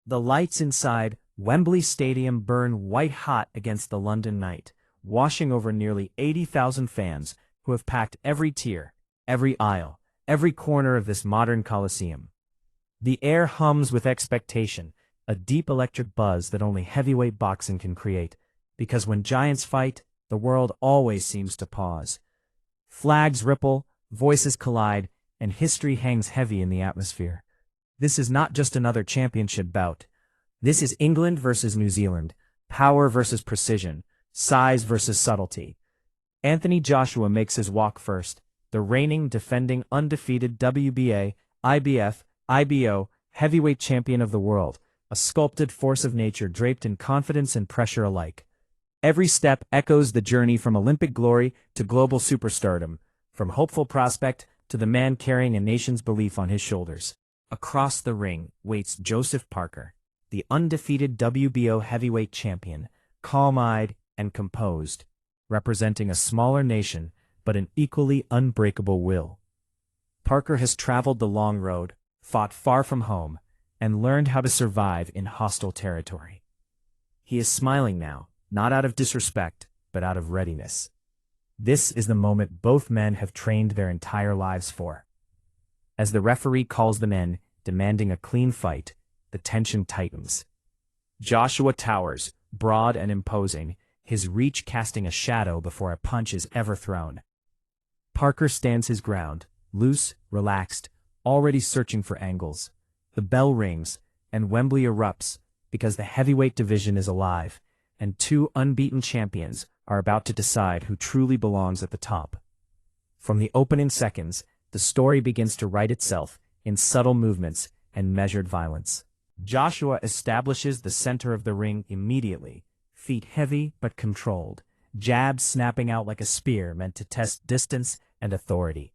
The lights inside Wembley Stadium burn white-hot against the London night, washing over nearly 80,000 fans who have packed every tier, every aisle, every corner of this modern coliseum. The air hums with expectation, a deep electric buzz that only heavyweight boxing can create, because when giants fight, the world always seems to pause. Flags ripple, voices collide, and history hangs heavy in the atmosphere. This is not just another championship bout. This is England versus New Zealand, power versus precision, size versus subtlety. Anthony Joshua makes his walk first, the reigning, defending, undefeated WBA, IBF, IBO, heavyweight champion of the world, a sculpted force of nature draped in confidence and pressure alike. Every step echoes the journey from Olympic glory to global superstardom, from hopeful prospect to the man carrying a nation's belief on his shoulders. Across the ring waits Joseph Parker, the undefeated WBO heavyweight champion, calm-eyed and composed, representing a smaller nation but an equally unbreakable will. Parker has traveled the long road, fought far from home, and learned how to survive in hostile territory. He is smiling now, not out of disrespect, but out of readiness. This is the moment both men have trained their entire lives for. As the referee calls them in, demanding a clean fight, the tension tightens. Joshua towers, broad and imposing, his reach casting a shadow before a punch is ever thrown. Parker stands his ground, loose, relaxed, already searching for angles. The bell rings, and Wembley erupts, because the heavyweight division is alive, and two unbeaten champions are about to decide who truly belongs at the top. From the opening seconds, the story begins to write itself in subtle movements and measured violence. Joshua establishes the center of the ring immediately, feet heavy but controlled, jabs snapping out like a spear meant to test distance and authority.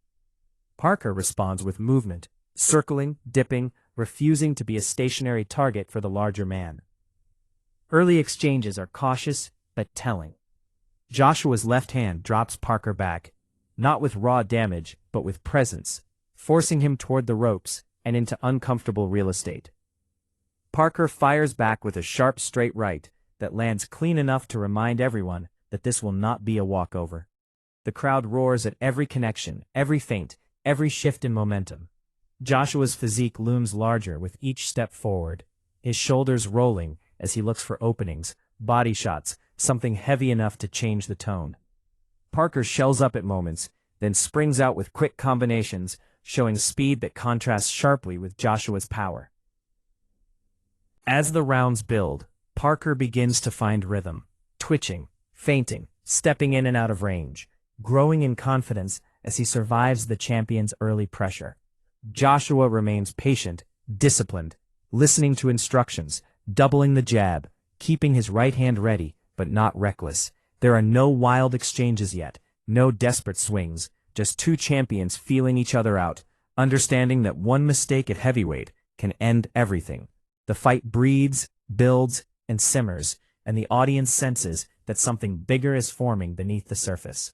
Parker responds with movement, circling, dipping, refusing to be a stationary target for the larger man. Early exchanges are cautious but telling. Joshua's left hand drops Parker back, not with raw damage, but with presence, forcing him toward the ropes and into uncomfortable real estate. Parker fires back with a sharp straight right that lands clean enough to remind everyone that this will not be a walkover. The crowd roars at every connection, every feint, every shift in momentum. Joshua's physique looms larger with each step forward, his shoulders rolling as he looks for openings, body shots, something heavy enough to change the tone. Parker shells up at moments, then springs out with quick combinations, showing speed that contrasts sharply with Joshua's power. As the rounds build, Parker begins to find rhythm, twitching, feinting, stepping in and out of range, growing in confidence as he survives the champion's early pressure. Joshua remains patient, disciplined, listening to instructions, doubling the jab, keeping his right hand ready, but not reckless. There are no wild exchanges yet, no desperate swings, just two champions feeling each other out, understanding that one mistake at heavyweight can end everything. The fight breathes, builds, and simmers, and the audience senses that something bigger is forming beneath the surface.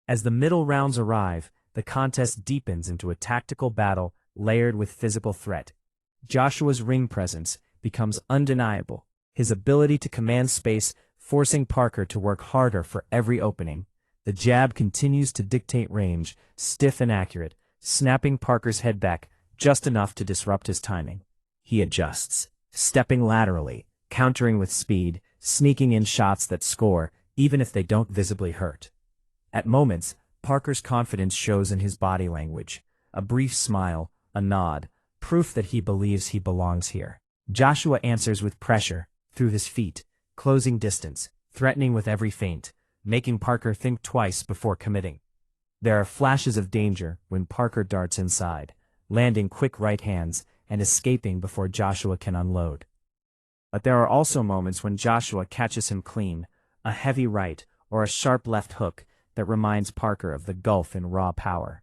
As the middle rounds arrive, the contest deepens into a tactical battle layered with physical threat. Joshua's ring presence becomes undeniable, his ability to command space forcing Parker to work harder for every opening. The jab continues to dictate range, stiff and accurate, snapping Parker's head back just enough to disrupt his timing. He adjusts, stepping laterally, countering with speed, sneaking in shots that score, even if they don't visibly hurt. At moments, Parker's confidence shows in his body language, a brief smile, a nod, proof that he believes he belongs here. Joshua answers with pressure, through his feet, closing distance, threatening with every feint, making Parker think twice before committing. There are flashes of danger when Parker darts inside, landing quick right hands and escaping before Joshua can unload. But there are also moments when Joshua catches him clean, a heavy right or a sharp left hook that reminds Parker of the gulf in raw power.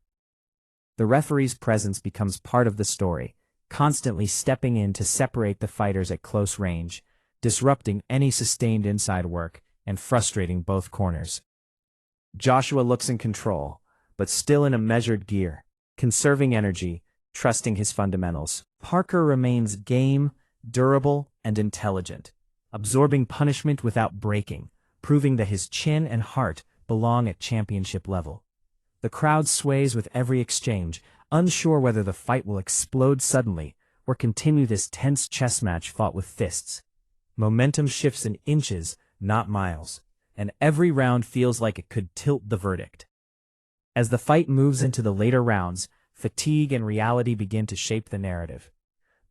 The referee's presence becomes part of the story, constantly stepping in to separate the fighters at close range, disrupting any sustained inside work and frustrating both corners. Joshua looks in control, but still in a measured gear, conserving energy, trusting his fundamentals. Parker remains game, durable, and intelligent, absorbing punishment without breaking, proving that his chin and heart belong at championship level. The crowd sways with every exchange, unsure whether the fight will explode suddenly or continue this tense chess match fought with fists. Momentum shifts in inches, not miles, and every round feels like it could tilt the verdict. As the fight moves into the later rounds, fatigue and reality begin to shape the narrative.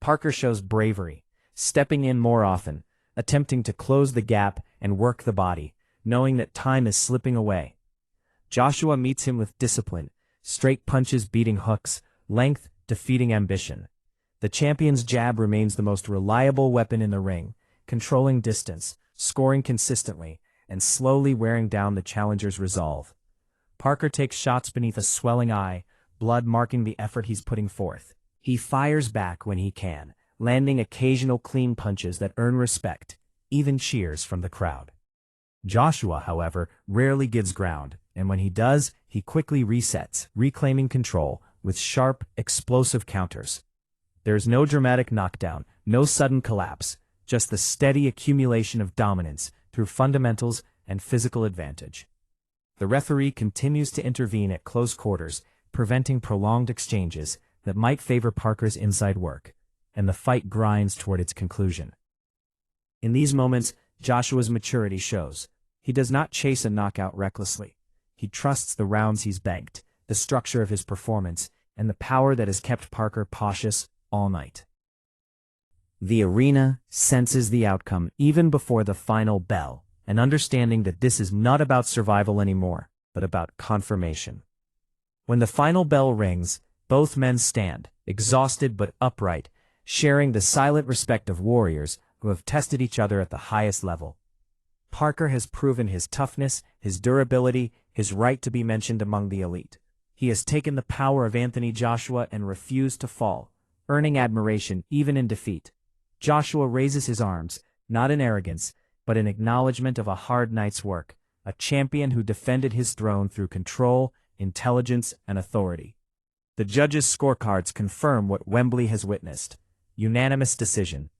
Parker shows bravery, stepping in more often, attempting to close the gap and work the body, knowing that time is slipping away. Joshua meets him with discipline, straight punches beating hooks, length defeating ambition. The champion's jab remains the most reliable weapon in the ring, controlling distance, scoring consistently, and slowly wearing down the challenger's resolve. Parker takes shots beneath a swelling eye, blood marking the effort he's putting forth. He fires back when he can, landing occasional clean punches that earn respect, even cheers from the crowd. Joshua, however, rarely gives ground, and when he does, he quickly resets, reclaiming control with sharp, explosive counters. There's no dramatic knockdown, no sudden collapse, just the steady accumulation of dominance through fundamentals and physical advantage. The referee continues to intervene at close quarters, preventing prolonged exchanges that might favor Parker's inside work, and the fight grinds toward its conclusion. In these moments, Joshua's maturity shows. He does not chase a knockout recklessly. He trusts the rounds he's banked, the structure of his performance, and the power that has kept Parker cautious all night. The arena senses the outcome even before the final bell, and understanding that this is not about survival anymore, but about confirmation. When the final bell rings, both men stand, exhausted but upright, sharing the silent respect of warriors who have tested each other at the highest level. Parker has proven his toughness, his durability, his right to be mentioned among the elite. He has taken the power of Anthony Joshua and refused to fall, earning admiration even in defeat. Joshua raises his arms, not in arrogance, but in acknowledgement of a hard night's work, a champion who defended his throne through control, intelligence, and authority. The judges' scorecards confirm what Wembley has witnessed. Unanimous decision.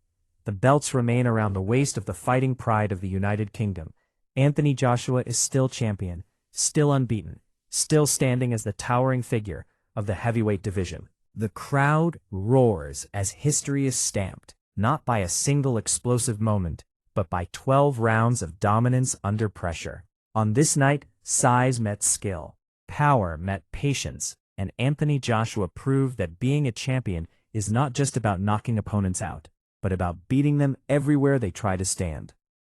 The belts remain around the waist of the fighting pride of the United Kingdom. Anthony Joshua is still champion, still unbeaten, still standing as the towering figure of the heavyweight division. The crowd roars as history is stamped, not by a single explosive moment, but by 12 rounds of dominance under pressure. On this night, size met skill, power met patience, and Anthony Joshua proved that being a champion is not just about knocking opponents out, but about beating them everywhere they try to stand.